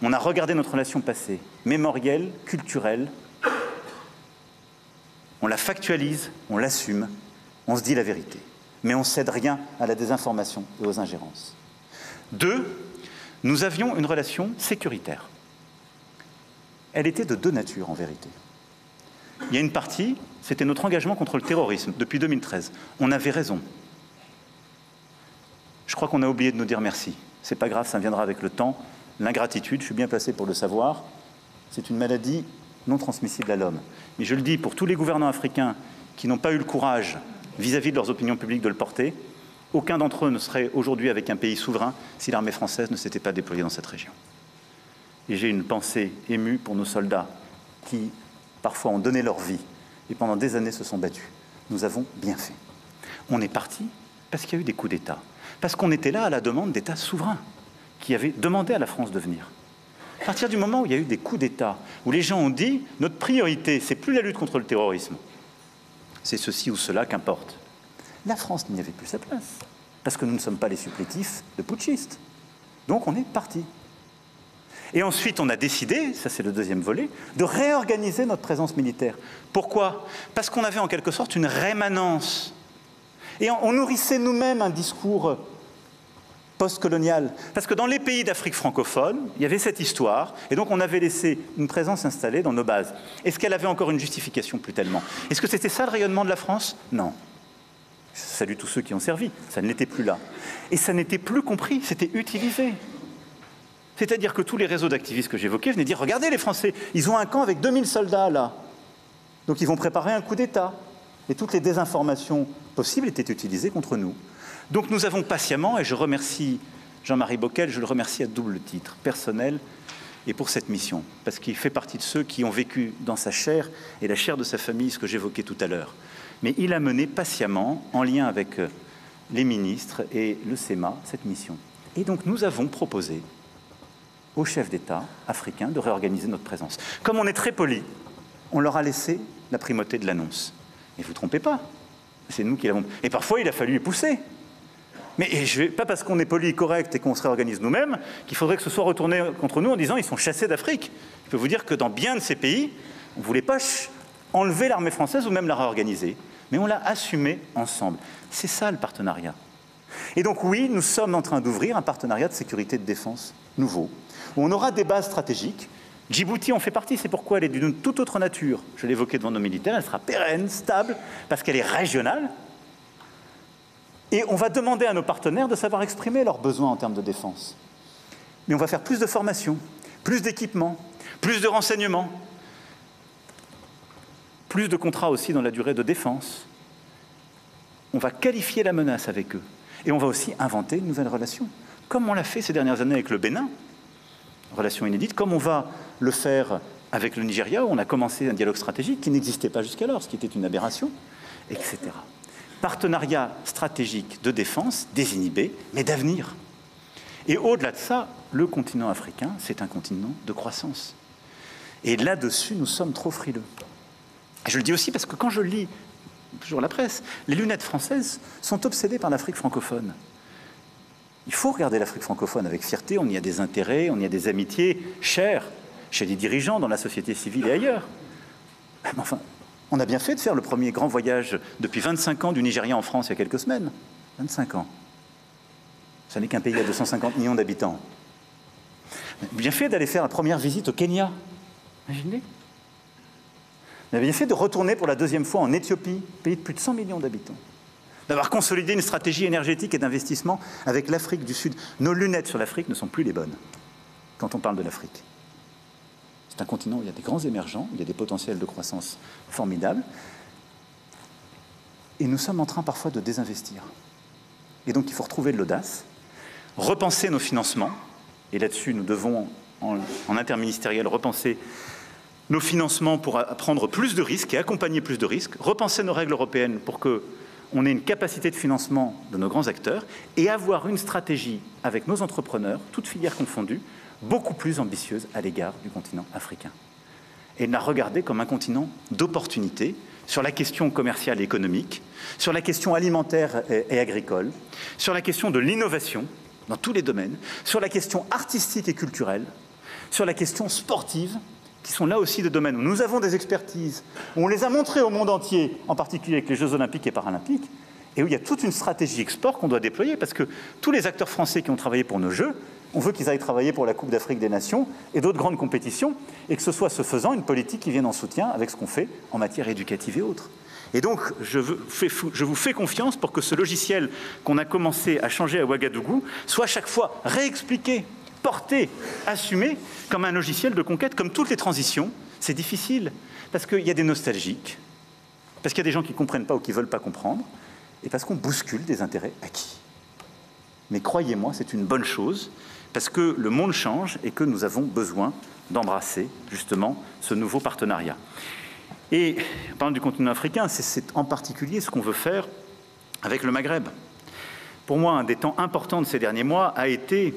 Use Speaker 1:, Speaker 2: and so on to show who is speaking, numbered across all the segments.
Speaker 1: On a regardé notre relation passée, mémorielle, culturelle. On la factualise, on l'assume, on se dit la vérité. Mais on ne cède rien à la désinformation et aux ingérences. 2, nous avions une relation sécuritaire. Elle était de deux natures, en vérité. Il y a une partie, c'était notre engagement contre le terrorisme, depuis 2013. On avait raison. Je crois qu'on a oublié de nous dire merci. C'est pas grave, ça viendra avec le temps. L'ingratitude, je suis bien placé pour le savoir, c'est une maladie non transmissible à l'homme. Mais je le dis pour tous les gouvernants africains qui n'ont pas eu le courage, vis-à-vis de leurs opinions publiques, de le porter, aucun d'entre eux ne serait aujourd'hui avec un pays souverain si l'armée française ne s'était pas déployée dans cette région. Et j'ai une pensée émue pour nos soldats qui, parfois, ont donné leur vie et pendant des années se sont battus. Nous avons bien fait. On est parti parce qu'il y a eu des coups d'État. Parce qu'on était là à la demande d'États souverains qui avaient demandé à la France de venir. À partir du moment où il y a eu des coups d'État, où les gens ont dit « notre priorité, c'est plus la lutte contre le terrorisme, c'est ceci ou cela qu'importe », la France n'y avait plus sa place, parce que nous ne sommes pas les supplétifs de putschistes. Donc on est parti. Et ensuite, on a décidé, ça c'est le deuxième volet, de réorganiser notre présence militaire. Pourquoi? Parce qu'on avait en quelque sorte une rémanence. Et on nourrissait nous-mêmes un discours post-colonial. Parce que dans les pays d'Afrique francophone, il y avait cette histoire, et donc on avait laissé une présence installée dans nos bases. Est-ce qu'elle avait encore une justification? Plus tellement. Est-ce que c'était ça le rayonnement de la France? Non. Je salue tous ceux qui ont servi, ça ne l'était plus là. Et ça n'était plus compris, c'était utilisé. C'est-à-dire que tous les réseaux d'activistes que j'évoquais venaient dire « Regardez les Français, ils ont un camp avec 2000 soldats là. Donc ils vont préparer un coup d'État. » Et toutes les désinformations possibles étaient utilisées contre nous. Donc nous avons patiemment, et je remercie Jean-Marie Bockel, je le remercie à double titre, personnel et pour cette mission, parce qu'il fait partie de ceux qui ont vécu dans sa chair et la chair de sa famille ce que j'évoquais tout à l'heure. Mais il a mené patiemment, en lien avec les ministres et le SEMA, cette mission. Et donc nous avons proposé aux chefs d'État africains de réorganiser notre présence. Comme on est très poli, on leur a laissé la primauté de l'annonce. Mais vous ne vous trompez pas, c'est nous qui l'avons... Et parfois, il a fallu pousser. Mais pas parce qu'on est poli et correct et qu'on se réorganise nous-mêmes qu'il faudrait que ce soit retourné contre nous en disant « ils sont chassés d'Afrique ». Je peux vous dire que dans bien de ces pays, on ne voulait pas enlever l'armée française ou même la réorganiser. Mais on l'a assumé ensemble. C'est ça le partenariat. Et donc oui, nous sommes en train d'ouvrir un partenariat de sécurité et de défense nouveau, où on aura des bases stratégiques. Djibouti en fait partie, c'est pourquoi elle est d'une toute autre nature. Je l'évoquais devant nos militaires, elle sera pérenne, stable, parce qu'elle est régionale. Et on va demander à nos partenaires de savoir exprimer leurs besoins en termes de défense. Mais on va faire plus de formation, plus d'équipements, plus de renseignements, plus de contrats aussi dans la durée de défense. On va qualifier la menace avec eux. Et on va aussi inventer une nouvelle relation, comme on l'a fait ces dernières années avec le Bénin, relation inédite, comme on va le faire avec le Nigeria, où on a commencé un dialogue stratégique qui n'existait pas jusqu'alors, ce qui était une aberration, etc. Partenariat stratégique de défense, désinhibé, mais d'avenir. Et au-delà de ça, le continent africain, c'est un continent de croissance. Et là-dessus, nous sommes trop frileux. Je le dis aussi parce que quand je lis toujours la presse, les lunettes françaises sont obsédées par l'Afrique francophone. Il faut regarder l'Afrique francophone avec fierté, on y a des intérêts, on y a des amitiés chères chez les dirigeants, dans la société civile et ailleurs. Mais enfin, on a bien fait de faire le premier grand voyage depuis 25 ans du Nigeria en France il y a quelques semaines. 25 ans. Ça n'est qu'un pays à 250 millions d'habitants. Bien fait d'aller faire la première visite au Kenya. Imaginez. On a bien fait de retourner pour la deuxième fois en Éthiopie, pays de plus de 100 millions d'habitants. D'avoir consolidé une stratégie énergétique et d'investissement avec l'Afrique du Sud. Nos lunettes sur l'Afrique ne sont plus les bonnes quand on parle de l'Afrique. C'est un continent où il y a des grands émergents, il y a des potentiels de croissance formidables. Et nous sommes en train parfois de désinvestir. Et donc il faut retrouver de l'audace, repenser nos financements. Et là-dessus, nous devons, en interministériel, repenser nos financements pour prendre plus de risques et accompagner plus de risques, repenser nos règles européennes pour qu'on ait une capacité de financement de nos grands acteurs et avoir une stratégie avec nos entrepreneurs, toutes filières confondues, beaucoup plus ambitieuse à l'égard du continent africain. Et de la regarder comme un continent d'opportunités sur la question commerciale et économique, sur la question alimentaire et agricole, sur la question de l'innovation dans tous les domaines, sur la question artistique et culturelle, sur la question sportive, qui sont là aussi des domaines où nous avons des expertises, où on les a montrées au monde entier, en particulier avec les Jeux olympiques et paralympiques, et où il y a toute une stratégie export qu'on doit déployer, parce que tous les acteurs français qui ont travaillé pour nos Jeux, on veut qu'ils aillent travailler pour la Coupe d'Afrique des Nations et d'autres grandes compétitions, et que ce soit, ce faisant, une politique qui vienne en soutien avec ce qu'on fait en matière éducative et autres. Et donc, je vous fais confiance pour que ce logiciel qu'on a commencé à changer à Ouagadougou soit à chaque fois réexpliqué, porté, assumé comme un logiciel de conquête, comme toutes les transitions. C'est difficile, parce qu'il y a des nostalgiques, parce qu'il y a des gens qui ne comprennent pas ou qui ne veulent pas comprendre, et parce qu'on bouscule des intérêts acquis. Mais croyez-moi, c'est une bonne chose, parce que le monde change et que nous avons besoin d'embrasser justement ce nouveau partenariat. Et en parlant du continent africain, c'est en particulier ce qu'on veut faire avec le Maghreb. Pour moi, un des temps importants de ces derniers mois a été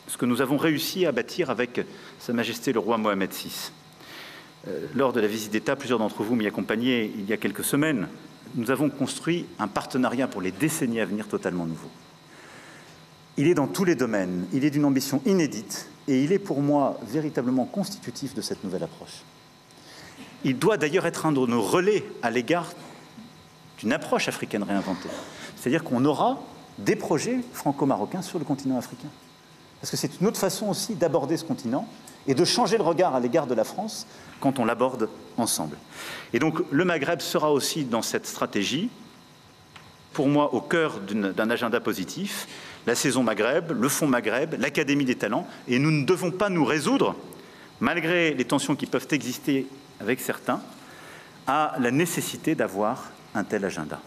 Speaker 1: ce que nous avons réussi à bâtir avec Sa Majesté le roi Mohamed VI. Lors de la visite d'État, plusieurs d'entre vous m'y accompagnaient il y a quelques semaines. Nous avons construit un partenariat pour les décennies à venir totalement nouveau. Il est dans tous les domaines, il est d'une ambition inédite et il est pour moi véritablement constitutif de cette nouvelle approche. Il doit d'ailleurs être un de nos relais à l'égard d'une approche africaine réinventée. C'est-à-dire qu'on aura des projets franco-marocains sur le continent africain. Parce que c'est une autre façon aussi d'aborder ce continent et de changer le regard à l'égard de la France quand on l'aborde ensemble. Et donc le Maghreb sera aussi dans cette stratégie, pour moi au cœur d'un agenda positif, la saison Maghreb, le fonds Maghreb, l'Académie des talents, et nous ne devons pas nous résoudre, malgré les tensions qui peuvent exister avec certains, à la nécessité d'avoir un tel agenda.